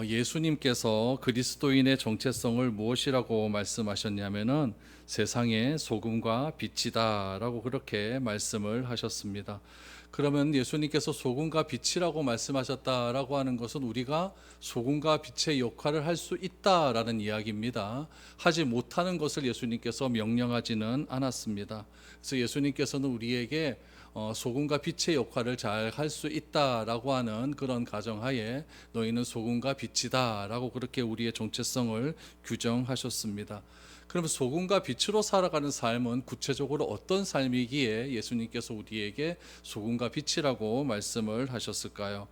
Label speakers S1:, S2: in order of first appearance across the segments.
S1: 예수님께서 그리스도인의 정체성을 무엇이라고 말씀하셨냐면은 세상의 소금과 빛이다라고 그렇게 말씀을 하셨습니다. 그러면 예수님께서 소금과 빛이라고 말씀하셨다라고 하는 것은 우리가 소금과 빛의 역할을 할 수 있다라는 이야기입니다. 하지 못하는 것을 예수님께서 명령하지는 않았습니다. 그래서 예수님께서는 우리에게 소금과 빛의 역할을 잘 할 수 있다라고 하는 그런 가정하에 너희는 소금과 빛이다라고 그렇게 우리의 정체성을 규정하셨습니다. 그러면 소금과 빛으로 살아가는 삶은 구체적으로 어떤 삶이기에 예수님께서 우리에게 소금과 빛이라고 말씀을 하셨을까요?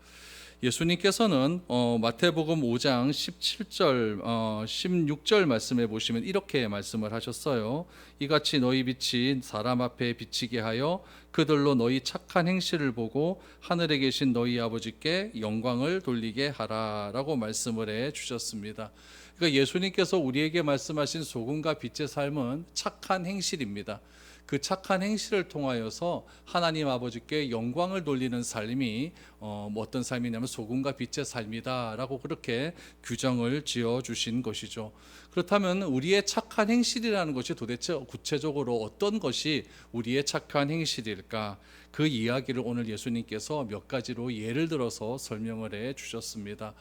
S1: 예수님께서는 마태복음 5장 17절 16절 말씀에 보시면 이렇게 말씀을 하셨어요. 이같이 너희 빛이 사람 앞에 비치게 하여 그들로 너희 착한 행실을 보고 하늘에 계신 너희 아버지께 영광을 돌리게 하라라고 말씀을 해 주셨습니다. 그러니까 예수님께서 우리에게 말씀하신 소금과 빛의 삶은 착한 행실입니다. 그 착한 행실을 통하여서 하나님 아버지께 영광을 돌리는 삶이 어떤 삶이냐면 소금과 빛의 삶이다라고 그렇게 규정을 지어 주신 것이죠. 그렇다면 우리의 착한 행실이라는 것이 도대체 구체적으로 어떤 것이 우리의 착한 행실일까? 그 이야기를 오늘 예수님께서 몇 가지로 예를 들어서 설명을 해 주셨습니다.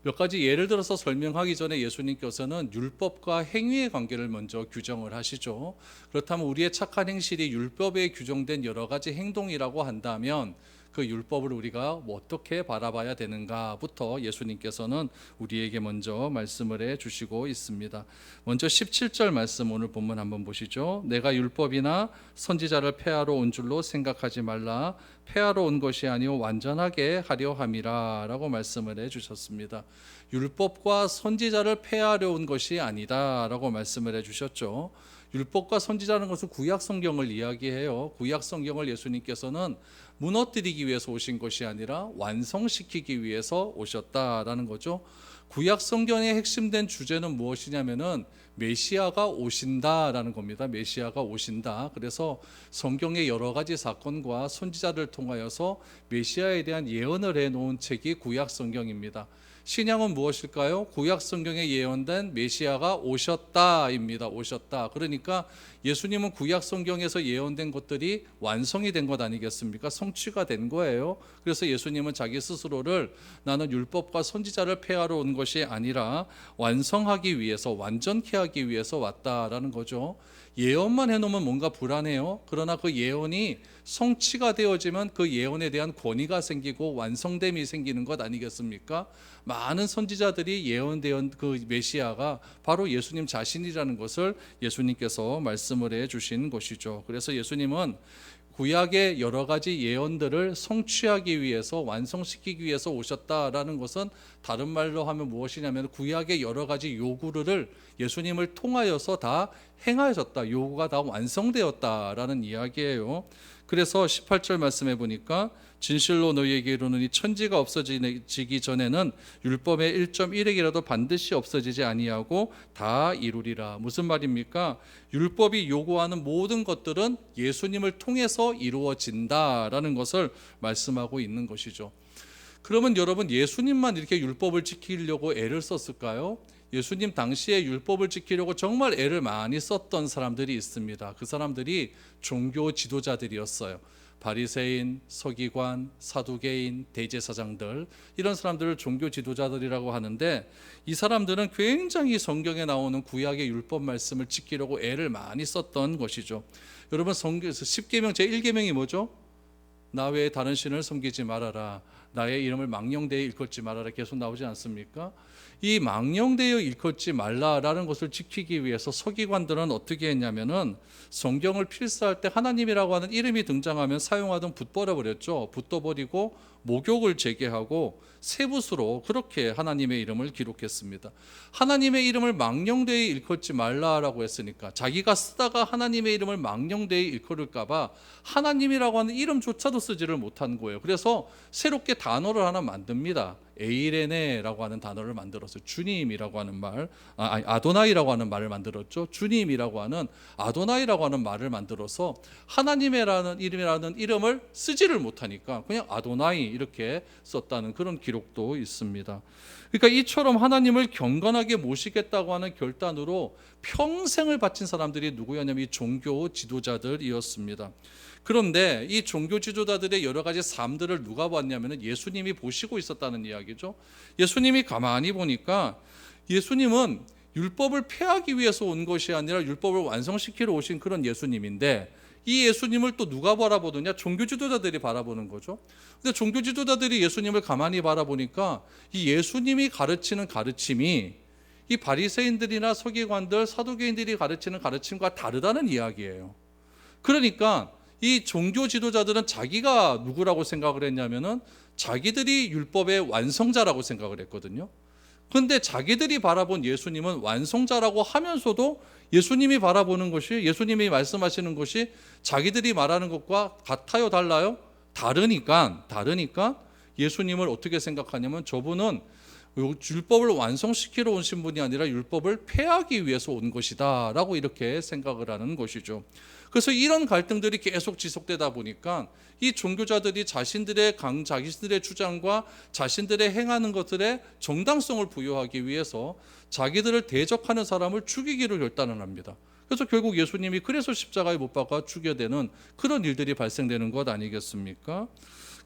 S1: 몇 가지 예를 들어서 설명하기 전에 예수님께서는 율법과 행위의 관계를 먼저 규정을 하시죠. 그렇다면 우리의 착한 행실이 율법에 규정된 여러 가지 행동이라고 한다면 그 율법을 우리가 어떻게 바라봐야 되는가부터 예수님께서는 우리에게 먼저 말씀을 해 주시고 있습니다. 먼저 17절 말씀 오늘 본문 한번 보시죠. 내가 율법이나 선지자를 폐하러 온 줄로 생각하지 말라. 폐하러 온 것이 아니요 완전하게 하려 함이라 라고 말씀을 해 주셨습니다. 율법과 선지자를 폐하려 온 것이 아니다 라고 말씀을 해 주셨죠. 율법과 선지자라는 것은 구약 성경을 이야기해요. 구약 성경을 예수님께서는 무너뜨리기 위해서 오신 것이 아니라 완성시키기 위해서 오셨다라는 거죠. 구약 성경의 핵심된 주제는 무엇이냐면은 메시아가 오신다라는 겁니다. 메시아가 오신다. 그래서 성경의 여러 가지 사건과 선지자를 통하여서 메시아에 대한 예언을 해놓은 책이 구약 성경입니다. 신약은 무엇일까요? 구약 성경에 예언된 메시아가 오셨다입니다. 오셨다. 그러니까 예수님은 구약 성경에서 예언된 것들이 완성이 된 것 아니겠습니까? 성취가 된 거예요. 그래서 예수님은 자기 스스로를 나는 율법과 선지자를 폐하러 온 것이 아니라 완성하기 위해서, 완전케 하기 위해서 왔다라는 거죠. 예언만 해놓으면 뭔가 불안해요. 그러나 그 예언이 성취가 되어지면 그 예언에 대한 권위가 생기고 완성됨이 생기는 것 아니겠습니까? 많은 선지자들이 예언된 그 메시아가 바로 예수님 자신이라는 것을 예수님께서 말씀을 해 주신 것이죠. 그래서 예수님은 구약의 여러 가지 예언들을 성취하기 위해서, 완성시키기 위해서 오셨다라는 것은 다른 말로 하면 무엇이냐면 구약의 여러 가지 요구를 예수님을 통하여서 다 행하셨다, 요구가 다 완성되었다라는 이야기예요. 그래서 18절 말씀해 보니까 진실로 너희에게 이르노니 천지가 없어지기 전에는 율법의 1.1획이라도 반드시 없어지지 아니하고 다 이루리라. 무슨 말입니까? 율법이 요구하는 모든 것들은 예수님을 통해서 이루어진다라는 것을 말씀하고 있는 것이죠. 그러면 여러분, 예수님만 이렇게 율법을 지키려고 애를 썼을까요? 예수님 당시에 율법을 지키려고 정말 애를 많이 썼던 사람들이 있습니다. 그 사람들이 종교 지도자들이었어요. 바리새인, 서기관, 사두개인, 대제사장들, 이런 사람들을 종교 지도자들이라고 하는데, 이 사람들은 굉장히 성경에 나오는 구약의 율법 말씀을 지키려고 애를 많이 썼던 것이죠. 여러분, 성경에서 10계명 제1계명이 뭐죠? 나 외에 다른 신을 섬기지 말아라. 나의 이름을 망령되이 일컫지 말아라. 계속 나오지 않습니까? 이 망령되이 일컫지 말라라는 것을 지키기 위해서 서기관들은 어떻게 했냐면은 성경을 필사할 때 하나님이라고 하는 이름이 등장하면 사용하던 붓 버려버렸죠. 붓도 버리고 목욕을 재개하고 세붓으로 그렇게 하나님의 이름을 기록했습니다. 하나님의 이름을 망령되이 일컫지 말라라고 했으니까 자기가 쓰다가 하나님의 이름을 망령되이 일컬을까 봐 하나님이라고 하는 이름조차도 쓰지를 못한 거예요. 그래서 새롭게 단어를 하나 만듭니다. 에이레네라고 하는 단어를 만들었어요. 주님이라고 하는 말, 아도나이라고 하는 말을 만들었죠. 주님이라고 하는 아도나이라고 하는 말을 만들어서 하나님이라는 이름을 쓰지를 못하니까 그냥 아도나이 이렇게 썼다는 그런 기록도 있습니다. 그러니까 이처럼 하나님을 경건하게 모시겠다고 하는 결단으로 평생을 바친 사람들이 누구였냐면 이 종교 지도자들이었습니다. 그런데 이 종교 지도자들의 여러 가지 삶들을 누가 봤냐면 예수님이 보시고 있었다는 이야기죠. 예수님이 가만히 보니까 예수님은 율법을 폐하기 위해서 온 것이 아니라 율법을 완성시키러 오신 그런 예수님인데, 이 예수님을 또 누가 바라보느냐? 종교 지도자들이 바라보는 거죠. 근데 종교 지도자들이 예수님을 가만히 바라보니까 이 예수님이 가르치는 가르침이 이 바리새인들이나 서기관들, 사두개인들이 가르치는 가르침과 다르다는 이야기예요. 그러니까 이 종교 지도자들은 자기가 누구라고 생각을 했냐면은 자기들이 율법의 완성자라고 생각을 했거든요. 그런데 자기들이 바라본 예수님은 완성자라고 하면서도 예수님이 바라보는 것이, 예수님이 말씀하시는 것이 자기들이 말하는 것과 같아요, 달라요? 다르니까 예수님을 어떻게 생각하냐면 저분은 율법을 완성시키러 오신 분이 아니라 율법을 폐하기 위해서 온 것이다 라고 이렇게 생각을 하는 것이죠. 그래서 이런 갈등들이 계속 지속되다 보니까 이 종교자들이 자신들의 주장과 자신들의 행하는 것들의 정당성을 부여하기 위해서 자기들을 대적하는 사람을 죽이기로 결단을 합니다. 그래서 결국 예수님이 그래서 십자가에 못 박아 죽여되는 그런 일들이 발생되는 것 아니겠습니까?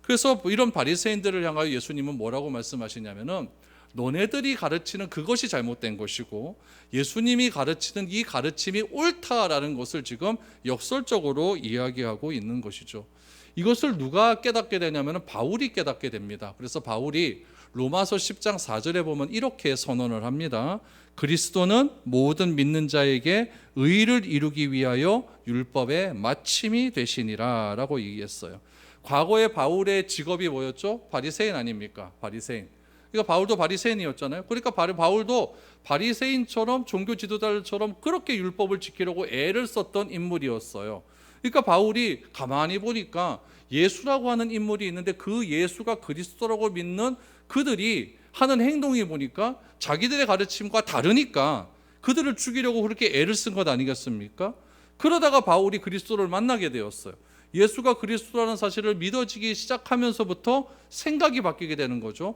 S1: 그래서 이런 바리새인들을 향하여 예수님은 뭐라고 말씀하시냐면은 너네들이 가르치는 그것이 잘못된 것이고 예수님이 가르치는 이 가르침이 옳다라는 것을 지금 역설적으로 이야기하고 있는 것이죠. 이것을 누가 깨닫게 되냐면 바울이 깨닫게 됩니다. 그래서 바울이 로마서 10장 4절에 보면 이렇게 선언을 합니다. 그리스도는 모든 믿는 자에게 의를 이루기 위하여 율법의 마침이 되시니라 라고 얘기했어요. 과거에 바울의 직업이 뭐였죠? 바리새인 아닙니까? 바리새인. 그러니까 바울도 바리새인이었잖아요. 그러니까 바울도 바리새인처럼 종교 지도자들처럼 그렇게 율법을 지키려고 애를 썼던 인물이었어요. 그러니까 바울이 가만히 보니까 예수라고 하는 인물이 있는데 그 예수가 그리스도라고 믿는 그들이 하는 행동이 보니까 자기들의 가르침과 다르니까 그들을 죽이려고 그렇게 애를 쓴 것 아니겠습니까? 그러다가 바울이 그리스도를 만나게 되었어요. 예수가 그리스도라는 사실을 믿어지기 시작하면서부터 생각이 바뀌게 되는 거죠.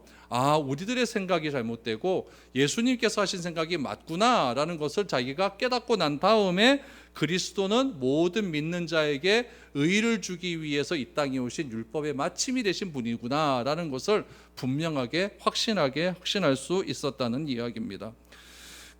S1: 우리들의 생각이 잘못되고 예수님께서 하신 생각이 맞구나라는 것을 자기가 깨닫고 난 다음에 그리스도는 모든 믿는 자에게 의를 주기 위해서 이 땅에 오신 율법의 마침이 되신 분이구나라는 것을 분명하게 확신할 수 있었다는 이야기입니다.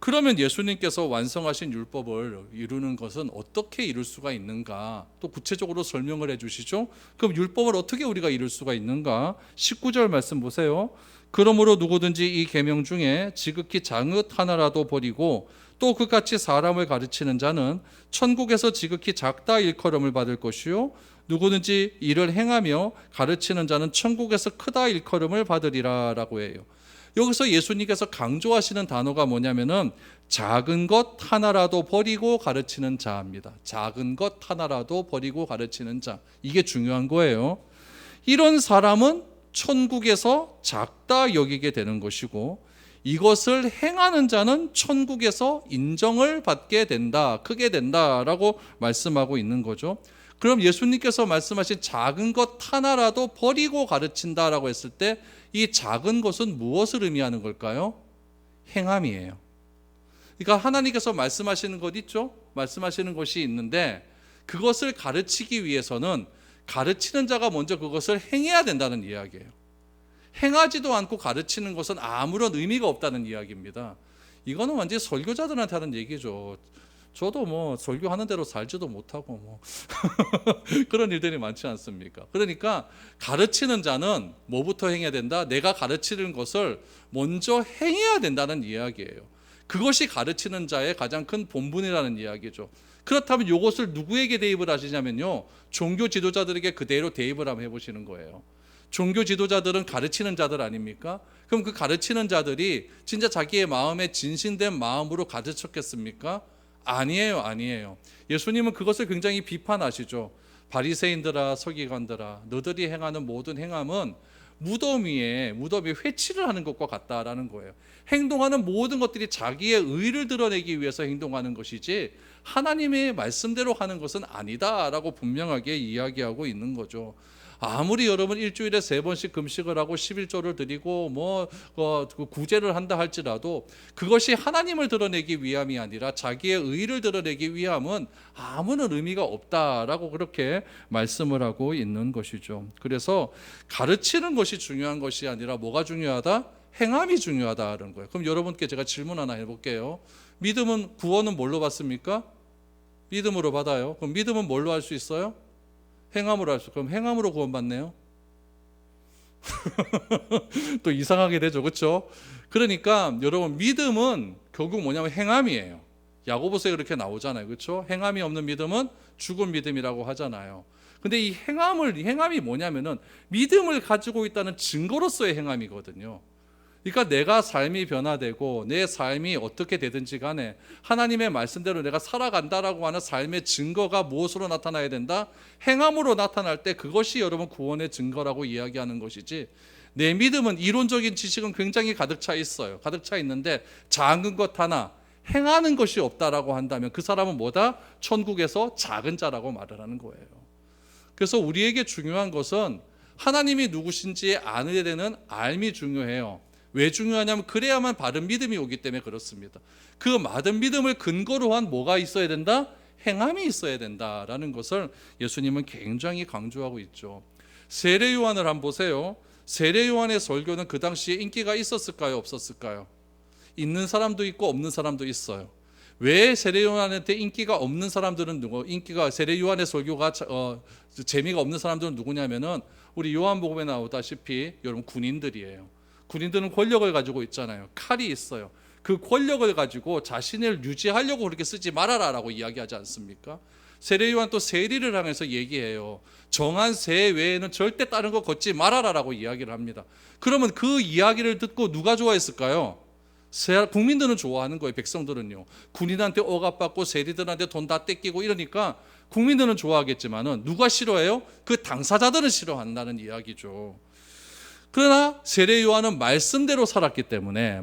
S1: 그러면 예수님께서 완성하신 율법을 이루는 것은 어떻게 이룰 수가 있는가? 또 구체적으로 설명을 해 주시죠. 그럼 율법을 어떻게 우리가 이룰 수가 있는가? 19절 말씀 보세요. 그러므로 누구든지 이 계명 중에 지극히 작은 하나라도 버리고 또 그같이 사람을 가르치는 자는 천국에서 지극히 작다 일컬음을 받을 것이요 누구든지 이를 행하며 가르치는 자는 천국에서 크다 일컬음을 받으리라 라고 해요. 여기서 예수님께서 강조하시는 단어가 뭐냐면은 작은 것 하나라도 버리고 가르치는 자입니다. 작은 것 하나라도 버리고 가르치는 자. 이게 중요한 거예요. 이런 사람은 천국에서 작다 여기게 되는 것이고 이것을 행하는 자는 천국에서 인정을 받게 된다, 크게 된다라고 말씀하고 있는 거죠. 그럼 예수님께서 말씀하신 작은 것 하나라도 버리고 가르친다라고 했을 때 이 작은 것은 무엇을 의미하는 걸까요? 행함이에요. 그러니까 하나님께서 말씀하시는 것 있죠? 말씀하시는 것이 있는데 그것을 가르치기 위해서는 가르치는 자가 먼저 그것을 행해야 된다는 이야기예요. 행하지도 않고 가르치는 것은 아무런 의미가 없다는 이야기입니다. 이거는 완전히 설교자들한테 하는 얘기죠. 저도 설교하는 대로 살지도 못하고 그런 일들이 많지 않습니까? 그러니까 가르치는 자는 뭐부터 행해야 된다? 내가 가르치는 것을 먼저 행해야 된다는 이야기예요. 그것이 가르치는 자의 가장 큰 본분이라는 이야기죠. 그렇다면 이것을 누구에게 대입을 하시냐면요, 종교 지도자들에게 그대로 대입을 한번 해보시는 거예요. 종교 지도자들은 가르치는 자들 아닙니까? 그럼 그 가르치는 자들이 진짜 자기의 마음에 진심된 마음으로 가르쳤겠습니까? 아니에요. 예수님은 그것을 굉장히 비판하시죠. 바리새인들아 서기관들아 너희들이 행하는 모든 행함은 무덤 위에 회치를 하는 것과 같다라는 거예요. 행동하는 모든 것들이 자기의 의를 드러내기 위해서 행동하는 것이지 하나님의 말씀대로 하는 것은 아니다라고 분명하게 이야기하고 있는 거죠. 아무리 여러분 일주일에 3번씩 금식을 하고 11조를 드리고 구제를 한다 할지라도 그것이 하나님을 드러내기 위함이 아니라 자기의 의를 드러내기 위함은 아무런 의미가 없다라고 그렇게 말씀을 하고 있는 것이죠. 그래서 가르치는 것이 중요한 것이 아니라 뭐가 중요하다? 행함이 중요하다는 거예요. 그럼 여러분께 제가 질문 하나 해볼게요. 믿음은, 구원은 뭘로 받습니까? 믿음으로 받아요. 그럼 믿음은 뭘로 할 수 있어요? 행함으로 할 수. 그럼 행함으로 구원받네요. 또 이상하게 되죠, 그렇죠? 그러니까 여러분, 믿음은 결국 뭐냐면 행함이에요. 야고보서에 그렇게 나오잖아요, 그렇죠? 행함이 없는 믿음은 죽은 믿음이라고 하잖아요. 근데 이 행함이 뭐냐면은 믿음을 가지고 있다는 증거로서의 행함이거든요. 그러니까 내가 삶이 변화되고 내 삶이 어떻게 되든지 간에 하나님의 말씀대로 내가 살아간다라고 하는 삶의 증거가 무엇으로 나타나야 된다? 행함으로 나타날 때 그것이 여러분 구원의 증거라고 이야기하는 것이지, 내 믿음은 이론적인 지식은 굉장히 가득 차 있어요. 가득 차 있는데 작은 것 하나 행하는 것이 없다라고 한다면 그 사람은 뭐다? 천국에서 작은 자라고 말을 하는 거예요. 그래서 우리에게 중요한 것은 하나님이 누구신지 아는 데는 알미 중요해요. 왜 중요하냐면 그래야만 바른 믿음이 오기 때문에 그렇습니다. 그 바른 믿음을 근거로 한 뭐가 있어야 된다? 행함이 있어야 된다라는 것을 예수님은 굉장히 강조하고 있죠. 세례 요한을 한번 보세요. 세례 요한의 설교는 그 당시에 인기가 있었을까요? 없었을까요? 있는 사람도 있고 없는 사람도 있어요. 왜 세례 요한한테 인기가 없는 사람들은 누구? 세례 요한의 설교가 재미가 없는 사람들은 누구냐면은 우리 요한복음에 나오다시피 여러분 군인들이에요. 군인들은 권력을 가지고 있잖아요. 칼이 있어요. 그 권력을 가지고 자신을 유지하려고 그렇게 쓰지 말아라라고 이야기하지 않습니까? 세례 요한 또 세리를 향해서 얘기해요. 정한 세 외에는 절대 다른 거 걷지 말아라라고 이야기를 합니다. 그러면 그 이야기를 듣고 누가 좋아했을까요? 국민들은 좋아하는 거예요. 백성들은요. 군인한테 억압받고 세리들한테 돈 다 뺏기고 이러니까 국민들은 좋아하겠지만은 누가 싫어해요? 그 당사자들은 싫어한다는 이야기죠. 그러나 세례 요한은 말씀대로 살았기 때문에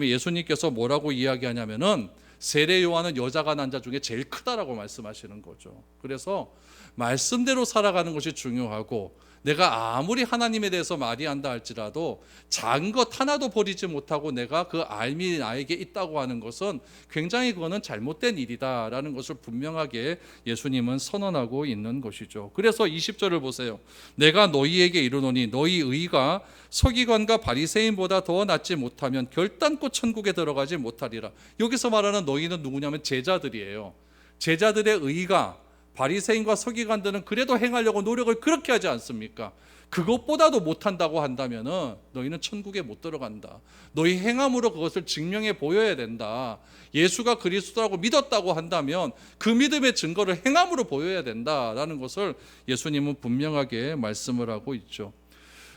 S1: 예수님께서 뭐라고 이야기하냐면은 세례 요한은 여자가 난 자 중에 제일 크다라고 말씀하시는 거죠. 그래서 말씀대로 살아가는 것이 중요하고, 내가 아무리 하나님에 대해서 말이 한다 할지라도 작은 것 하나도 버리지 못하고 내가 그 알미 나에게 있다고 하는 것은 굉장히 그거는 잘못된 일이다라는 것을 분명하게 예수님은 선언하고 있는 것이죠. 그래서 20절을 보세요. 내가 너희에게 이르노니 너희 의가 서기관과 바리새인보다 더 낫지 못하면 결단코 천국에 들어가지 못하리라. 여기서 말하는 너희는 누구냐면 제자들이에요. 제자들의 의가 바리새인과 서기관들은 그래도 행하려고 노력을 그렇게 하지 않습니까? 그것보다도 못한다고 한다면은 너희는 천국에 못 들어간다. 너희 행함으로 그것을 증명해 보여야 된다. 예수가 그리스도라고 믿었다고 한다면 그 믿음의 증거를 행함으로 보여야 된다라는 것을 예수님은 분명하게 말씀을 하고 있죠.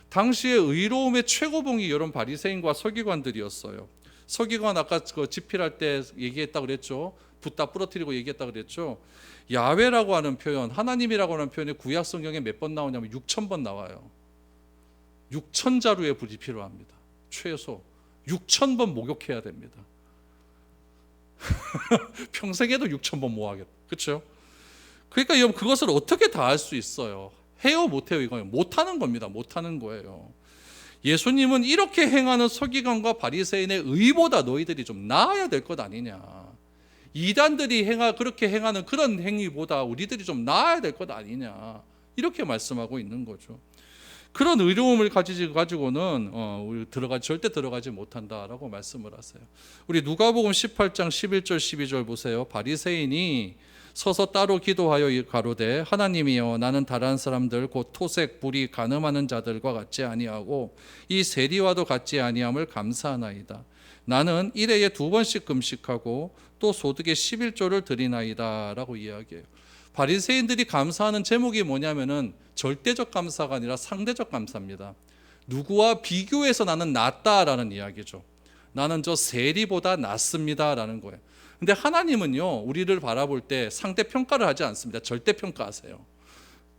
S1: 당시에 의로움의 최고봉이 여러분 바리새인과 서기관들이었어요. 서기관 아까 그 집필할 때 얘기했다 그랬죠. 붓다 부러뜨리고 얘기했다 그랬죠. 야훼라고 하는 표현, 하나님이라고 하는 표현이 구약 성경에 몇 번 나오냐면 6,000번 나와요. 6,000자루의 불이 필요합니다. 최소 6,000번 목욕해야 됩니다. 평생에도 6,000번 모아야겠다. 그렇죠? 그러니까 여러분 그것을 어떻게 다 할 수 있어요? 해요 못해요? 이건 못하는 겁니다. 못하는 거예요. 예수님은 이렇게 행하는 서기관과 바리새인의 의보다 너희들이 좀 나아야 될 것 아니냐. 이단들이 그렇게 행하는 그런 행위보다 우리들이 좀 나아야 될 것 아니냐, 이렇게 말씀하고 있는 거죠. 그런 의로움을 가지고는 우리 절대 들어가지 못한다라고 말씀을 하세요. 우리 누가복음 18장 11절 12절 보세요. 바리새인이 서서 따로 기도하여 가로되 하나님이여 나는 다른 사람들 곧 토색 불의 간음하는 자들과 같지 아니하고 이 세리와도 같지 아니함을 감사하나이다. 나는 일회에 2번씩 금식하고 또 소득의 11조를 드리나이다 라고 이야기해요. 바리새인들이 감사하는 제목이 뭐냐면은 절대적 감사가 아니라 상대적 감사입니다. 누구와 비교해서 나는 낫다라는 이야기죠. 나는 저 세리보다 낫습니다라는 거예요. 근데 하나님은요, 우리를 바라볼 때 상대평가를 하지 않습니다. 절대평가하세요.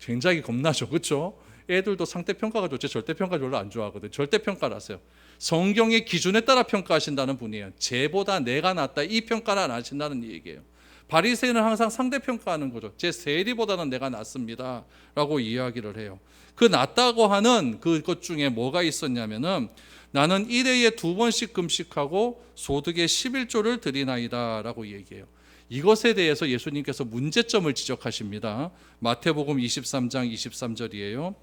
S1: 굉장히 겁나죠, 그렇죠? 애들도 상대평가가 좋지 절대평가 별로 안 좋아하거든. 절대평가를 하세요. 성경의 기준에 따라 평가하신다는 분이에요. 쟤보다 내가 낫다 이 평가를 안 하신다는 얘기예요. 바리새인은 항상 상대평가하는 거죠. 제 세리보다는 내가 낫습니다 라고 이야기를 해요. 그 낫다고 하는 그것 중에 뭐가 있었냐면은 나는 1회에 2번씩 금식하고 소득의 11조를 드리나이다 라고 얘기해요. 이것에 대해서 예수님께서 문제점을 지적하십니다. 마태복음 23장 23절이에요.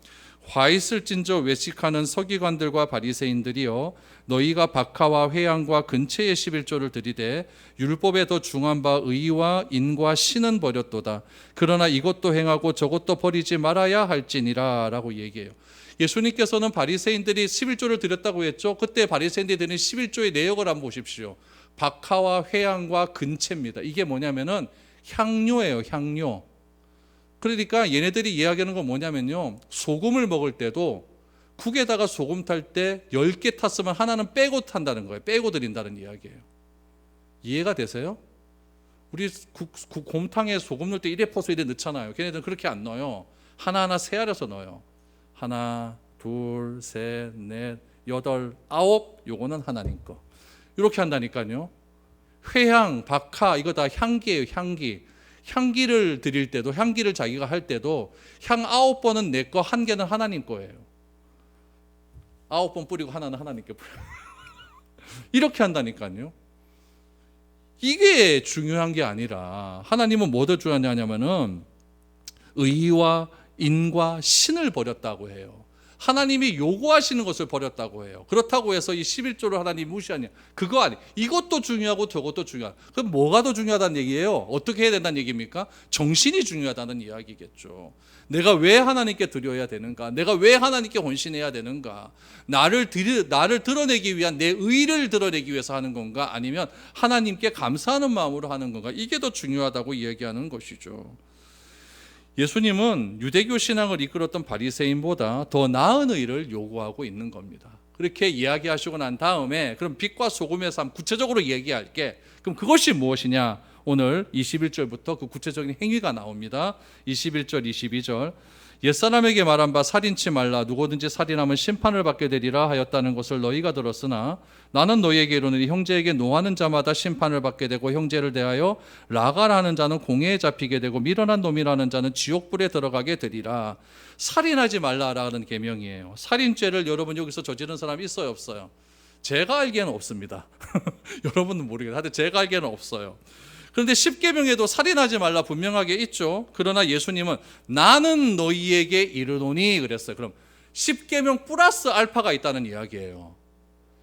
S1: 화 있을진저 외식하는 서기관들과 바리새인들이여 너희가 박하와 회양과 근체의 11조를 드리되 율법에 더 중한 바 의와 인과 신은 버렸도다. 그러나 이것도 행하고 저것도 버리지 말아야 할지니라 라고 얘기해요. 예수님께서는 바리새인들이 11조를 드렸다고 했죠. 그때 바리새인들이 드린 11조의 내역을 한번 보십시오. 박하와 회양과 근체입니다. 이게 뭐냐면은 향료예요. 향료. 그러니까 얘네들이 이야기하는 건 뭐냐면요, 소금을 먹을 때도 국에다가 소금 탈 때 10개 탔으면 하나는 빼고 탄다는 거예요. 빼고 드린다는 이야기예요. 이해가 되세요? 우리 곰탕에 소금 넣을 때 1회 퍼서 1회 넣잖아요. 걔네들은 그렇게 안 넣어요. 하나하나 세알려서 넣어요. 하나, 둘, 셋, 넷, 여덟, 아홉. 요거는 하나님 거. 이렇게 한다니까요. 회향, 박하 이거 다 향기예요. 향기. 향기를 드릴 때도, 향기를 자기가 할 때도 향 9번은 내 거, 1개는 하나님 거예요. 9번 뿌리고 하나는 하나님께 뿌려요. 이렇게 한다니까요. 이게 중요한 게 아니라 하나님은 뭐 더 중요하냐면은 의와 인과 신을 버렸다고 해요. 하나님이 요구하시는 것을 버렸다고 해요. 그렇다고 해서 이 11조를 하나님 무시하냐? 그거 아니. 이것도 중요하고 저것도 중요하다. 그럼 뭐가 더 중요하다는 얘기예요? 어떻게 해야 된다는 얘기입니까? 정신이 중요하다는 이야기겠죠. 내가 왜 하나님께 드려야 되는가? 내가 왜 하나님께 헌신해야 되는가? 나를 드러내기 위한 내 의를 드러내기 위해서 하는 건가? 아니면 하나님께 감사하는 마음으로 하는 건가? 이게 더 중요하다고 이야기하는 것이죠. 예수님은 유대교 신앙을 이끌었던 바리새인보다 더 나은 의를 요구하고 있는 겁니다. 그렇게 이야기하시고 난 다음에 그럼 빛과 소금의 삶 구체적으로 얘기할게. 그럼 그것이 무엇이냐? 오늘 21절부터 그 구체적인 행위가 나옵니다. 21절 22절 옛사람에게 말한 바 살인치 말라 누구든지 살인하면 심판을 받게 되리라 하였다는 것을 너희가 들었으나 나는 너희에게 이르노니 형제에게 노하는 자마다 심판을 받게 되고 형제를 대하여 라가라는 자는 공회에 잡히게 되고 미련한 놈이라는 자는 지옥불에 들어가게 되리라. 살인하지 말라라는 계명이에요. 살인죄를 여러분 여기서 저지른 사람이 있어요 없어요? 제가 알기에는 없습니다. 여러분은 모르겠어요. 하여튼 제가 알기에는 없어요. 그런데 10계명에도 살인하지 말라 분명하게 있죠. 그러나 예수님은 나는 너희에게 이르노니 그랬어요. 그럼 10계명 플러스 알파가 있다는 이야기예요.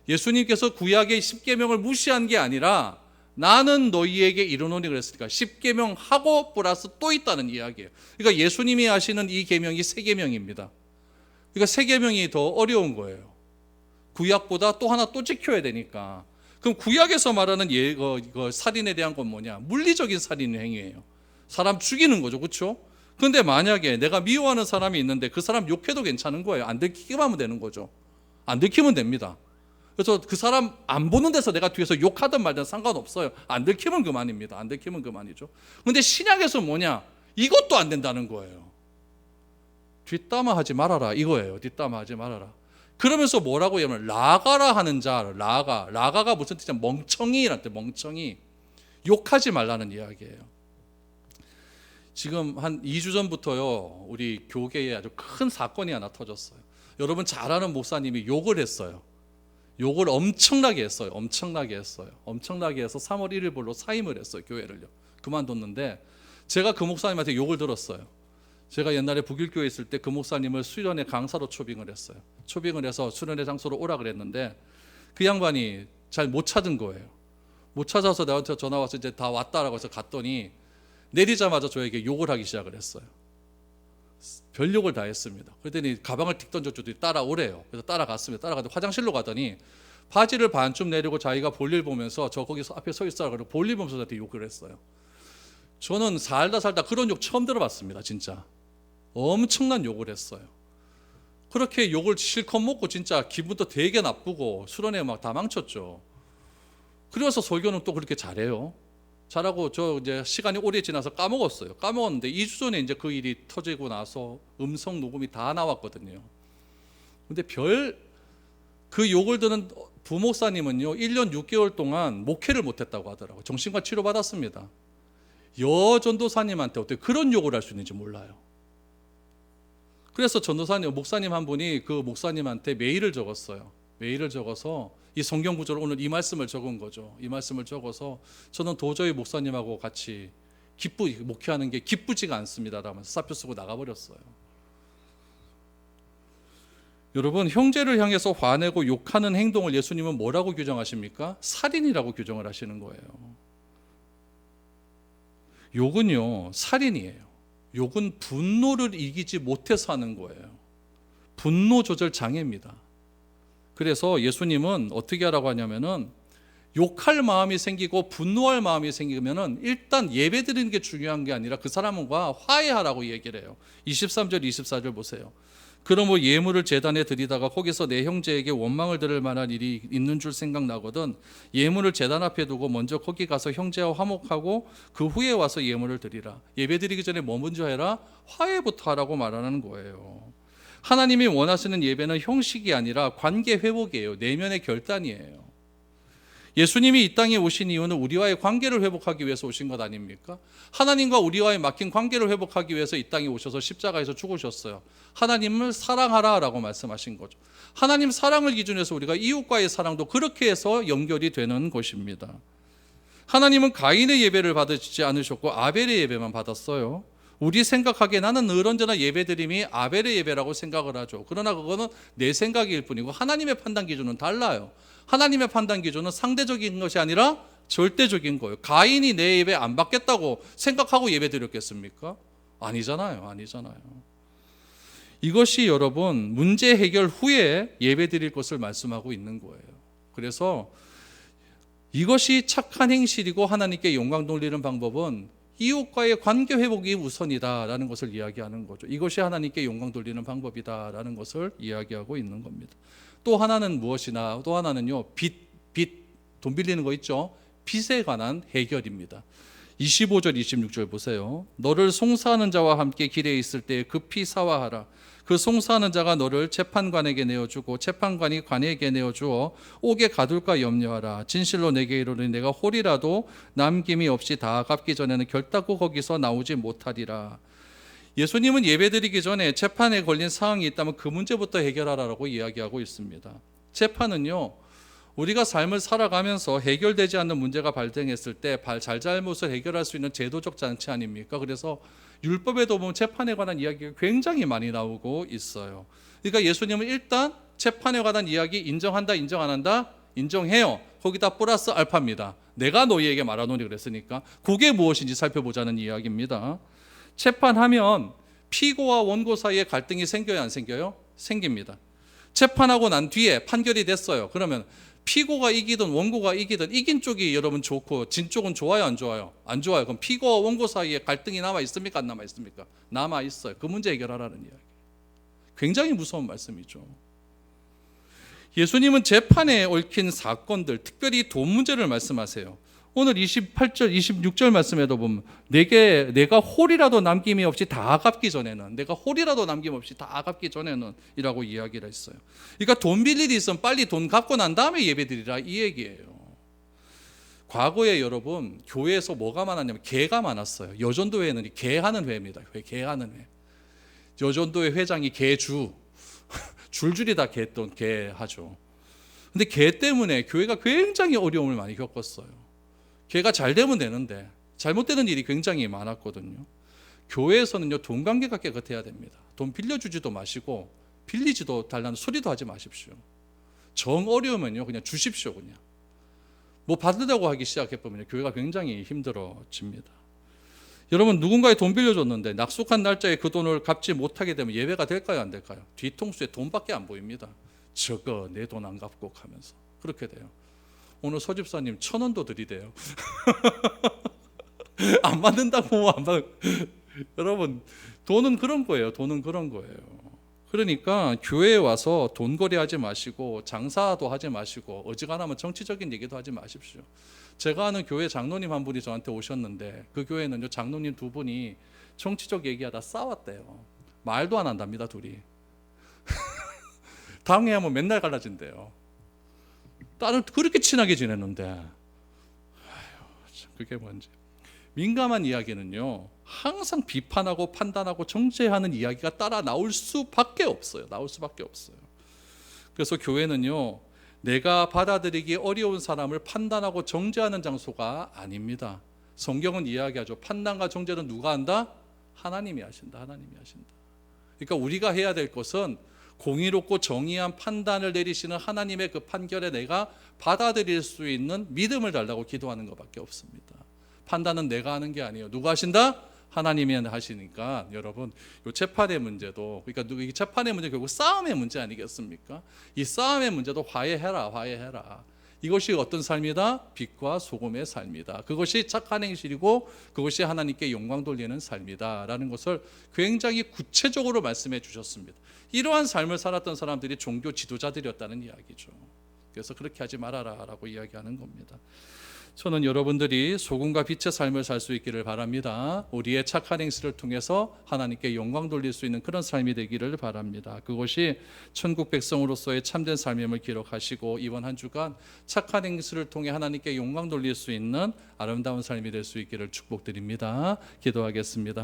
S1: 예수님께서 구약의 10계명을 무시한 게 아니라 나는 너희에게 이르노니 그랬으니까 10계명 하고 플러스 또 있다는 이야기예요. 그러니까 예수님이 하시는 이 계명이 3계명입니다. 그러니까 3계명이 더 어려운 거예요. 구약보다 또 하나 또 지켜야 되니까. 그럼 구약에서 말하는 살인에 대한 건 뭐냐? 물리적인 살인 행위예요. 사람 죽이는 거죠. 그렇죠? 그런데 만약에 내가 미워하는 사람이 있는데 그 사람 욕해도 괜찮은 거예요. 안 들키기만 하면 되는 거죠. 안 들키면 됩니다. 그래서 그 사람 안 보는 데서 내가 뒤에서 욕하든 말든 상관없어요. 안 들키면 그만입니다. 안 들키면 그만이죠. 그런데 신약에서 뭐냐? 이것도 안 된다는 거예요. 뒷담화하지 말아라 이거예요. 뒷담화하지 말아라. 그러면서 뭐라고 하냐면 라가라 하는 자, 라가가 무슨 뜻이냐? 멍청이란 뜻, 멍청이. 욕하지 말라는 이야기예요. 지금 한 2주 전부터요, 우리 교계에 아주 큰 사건이 하나 터졌어요. 여러분 잘 아는 목사님이 욕을 했어요. 욕을 엄청나게 했어요. 엄청나게 해서 3월 1일부로 사임을 했어요. 교회를요. 그만뒀는데 제가 그 목사님한테 욕을 들었어요. 제가 옛날에 북일교회에 있을 때 그 목사님을 수련회 강사로 초빙을 했어요. 초빙을 해서 수련회 장소로 오라 그랬는데 그 양반이 잘 못 찾은 거예요. 못 찾아서 나한테 전화 와서 이제 다 왔다라고 해서 갔더니 내리자마자 저에게 욕을 하기 시작을 했어요. 별 욕을 다 했습니다. 그랬더니 가방을 틱 던져주더니 따라오래요. 그래서 따라갔습니다. 따라가서 화장실로 가더니 바지를 반쯤 내리고 자기가 볼일 보면서 저 거기서 앞에 서 있어라 그러고 볼일 보면서 저한테 욕을 했어요. 저는 살다 그런 욕 처음 들어봤습니다. 진짜 엄청난 욕을 했어요. 그렇게 욕을 실컷 먹고 진짜 기분도 되게 나쁘고 수련회 막 다 망쳤죠. 그래서 설교는 또 그렇게 잘해요. 잘하고 저 이제 시간이 오래 지나서 까먹었어요. 까먹었는데 2주 전에 이제 그 일이 터지고 나서 음성 녹음이 다 나왔거든요. 근데 그 욕을 듣는 부목사님은요 1년 6개월 동안 목회를 못했다고 하더라고요. 정신과 치료 받았습니다. 여전도사님한테 어떻게 그런 욕을 할 수 있는지 몰라요. 그래서 전도사님, 목사님 한 분이 그 목사님한테 메일을 적었어요. 메일을 적어서 이 성경 구절을 오늘 이 말씀을 적은 거죠. 이 말씀을 적어서 저는 도저히 목사님하고 같이 목회하는 게 기쁘지가 않습니다 라면서 사표 쓰고 나가버렸어요. 여러분, 형제를 향해서 화내고 욕하는 행동을 예수님은 뭐라고 규정하십니까? 살인이라고 규정을 하시는 거예요. 욕은요, 살인이에요. 욕은 분노를 이기지 못해서 하는 거예요. 분노 조절 장애입니다. 그래서 예수님은 어떻게 하라고 하냐면은 욕할 마음이 생기고 분노할 마음이 생기면은 일단 예배드리는 게 중요한 게 아니라 그 사람과 화해하라고 얘기를 해요. 23절 24절 보세요. 그러므로 예물을 제단에 드리다가 거기서 내 형제에게 원망을 들을 만한 일이 있는 줄 생각나거든 예물을 제단 앞에 두고 먼저 거기 가서 형제와 화목하고 그 후에 와서 예물을 드리라. 예배드리기 전에 뭐 먼저 해라? 화해부터 하라고 말하는 거예요. 하나님이 원하시는 예배는 형식이 아니라 관계 회복이에요. 내면의 결단이에요. 예수님이 이 땅에 오신 이유는 우리와의 관계를 회복하기 위해서 오신 것 아닙니까? 하나님과 우리와의 막힌 관계를 회복하기 위해서 이 땅에 오셔서 십자가에서 죽으셨어요. 하나님을 사랑하라라고 말씀하신 거죠. 하나님 사랑을 기준으로 해서 우리가 이웃과의 사랑도 그렇게 해서 연결이 되는 것입니다. 하나님은 가인의 예배를 받으시지 않으셨고 아벨의 예배만 받았어요. 우리 생각하기에 나는 늘 언제나 예배드림이 아벨의 예배라고 생각을 하죠. 그러나 그거는 내 생각일 뿐이고 하나님의 판단 기준은 달라요. 하나님의 판단 기준은 상대적인 것이 아니라 절대적인 거예요. 가인이 내 예배 안 받겠다고 생각하고 예배 드렸겠습니까? 아니잖아요. 이것이 여러분 문제 해결 후에 예배 드릴 것을 말씀하고 있는 거예요. 그래서 이것이 착한 행실이고 하나님께 영광 돌리는 방법은 이웃과의 관계 회복이 우선이다라는 것을 이야기하는 거죠. 이것이 하나님께 영광 돌리는 방법이다라는 것을 이야기하고 있는 겁니다. 또 하나는 무엇이나 또 하나는요 돈 빌리는 거 있죠. 빚에 관한 해결입니다. 25절 26절 보세요. 너를 송사하는 자와 함께 길에 있을 때 급히 사화하라. 그 송사하는 자가 너를 재판관에게 내어주고 재판관이 관에게 내어주어 옥에 가둘까 염려하라. 진실로 내게 이르노니 내가 홀이라도 남김이 없이 다 갚기 전에는 결단코 거기서 나오지 못하리라. 예수님은 예배드리기 전에 재판에 걸린 사항이 있다면 그 문제부터 해결하라고 이야기하고 있습니다. 재판은요 우리가 삶을 살아가면서 해결되지 않는 문제가 발생했을 때 잘잘못을 해결할 수 있는 제도적 장치 아닙니까? 그래서 율법에도 보면 재판에 관한 이야기가 굉장히 많이 나오고 있어요. 그러니까 예수님은 일단 재판에 관한 이야기 인정한다, 인정 안 한다? 인정해요. 거기다 플러스 알파입니다. 내가 너희에게 말하노니 그랬으니까 그게 무엇인지 살펴보자는 이야기입니다. 재판하면 피고와 원고 사이에 갈등이 생겨요, 안 생겨요? 생깁니다. 재판하고 난 뒤에 판결이 됐어요. 그러면 피고가 이기든 원고가 이기든 이긴 쪽이 여러분 좋고 진 쪽은 좋아요, 안 좋아요? 안 좋아요. 그럼 피고와 원고 사이에 갈등이 남아 있습니까, 안 남아 있습니까? 남아 있어요. 그 문제 해결하라는 이야기. 굉장히 무서운 말씀이죠. 예수님은 재판에 얽힌 사건들, 특별히 돈 문제를 말씀하세요. 오늘 28절, 26절 말씀에도 보면 내가 홀이라도 남김이 없이 다 갚기 전에는 내가 홀이라도 남김없이 다 갚기 전에는 이라고 이야기를 했어요. 그러니까 돈 빌릴 일이 있으면 빨리 돈 갚고 난 다음에 예배드리라 이 얘기예요. 과거에 여러분 교회에서 뭐가 많았냐면 개가 많았어요. 여전도회는 개하는 회입니다. 개하는 회. 여전도회 회장이 개주 줄줄이 다 개하죠. 근데 개 때문에 교회가 굉장히 어려움을 많이 겪었어요. 개가 잘 되면 되는데 잘못되는 일이 굉장히 많았거든요. 교회에서는요 돈 관계가 깨끗해야 됩니다. 돈 빌려주지도 마시고 빌리지도 달라는 소리도 하지 마십시오. 정 어려우면요 그냥 주십시오. 그냥 뭐 받으려고 하기 시작해보면 교회가 굉장히 힘들어집니다. 여러분 누군가에 돈 빌려줬는데 약속한 날짜에 그 돈을 갚지 못하게 되면 예배가 될까요, 안 될까요? 뒤통수에 돈밖에 안 보입니다. 저거 내 돈 안 갚고 하면서 그렇게 돼요. 오늘 서집사님 1,000원도 드리대요. 안 받는다고 안 받. 여러분 돈은 그런 거예요. 돈은 그런 거예요. 그러니까 교회에 와서 돈거래 하지 마시고 장사도 하지 마시고 어지간하면 정치적인 얘기도 하지 마십시오. 제가 아는 교회 장로님 한 분이 저한테 오셨는데 그 교회는요, 장로님 두 분이 정치적 얘기하다 싸웠대요. 말도 안 한답니다, 둘이. 당회하면 맨날 갈라진대요. 딸은 그렇게 친하게 지냈는데, 참 그게 뭔지. 민감한 이야기는요, 항상 비판하고 판단하고 정죄하는 이야기가 따라 나올 수밖에 없어요. 나올 수밖에 없어요. 그래서 교회는요, 내가 받아들이기 어려운 사람을 판단하고 정죄하는 장소가 아닙니다. 성경은 이야기하죠. 판단과 정죄는 누가 한다? 하나님이 하신다. 하나님이 하신다. 그러니까 우리가 해야 될 것은 공의롭고 정의한 판단을 내리시는 하나님의 그 판결에 내가 받아들일 수 있는 믿음을 달라고 기도하는 것밖에 없습니다. 판단은 내가 하는 게 아니에요. 누가 하신다? 하나님이 하시니까. 여러분, 이 재판의 문제도, 그러니까 이 재판의 문제 결국 싸움의 문제 아니겠습니까? 이 싸움의 문제도 화해해라, 화해해라. 이것이 어떤 삶이다? 빛과 소금의 삶이다. 그것이 착한 행실이고 그것이 하나님께 영광 돌리는 삶이다 라는 것을 굉장히 구체적으로 말씀해 주셨습니다. 이러한 삶을 살았던 사람들이 종교 지도자들이었다는 이야기죠. 그래서 그렇게 하지 말아라 라고 이야기하는 겁니다. 저는 여러분들이 소금과 빛의 삶을 살 수 있기를 바랍니다. 우리의 착한 행실을 통해서 하나님께 영광 돌릴 수 있는 그런 삶이 되기를 바랍니다. 그것이 천국 백성으로서의 참된 삶임을 기록하시고 이번 한 주간 착한 행실을 통해 하나님께 영광 돌릴 수 있는 아름다운 삶이 될 수 있기를 축복드립니다. 기도하겠습니다.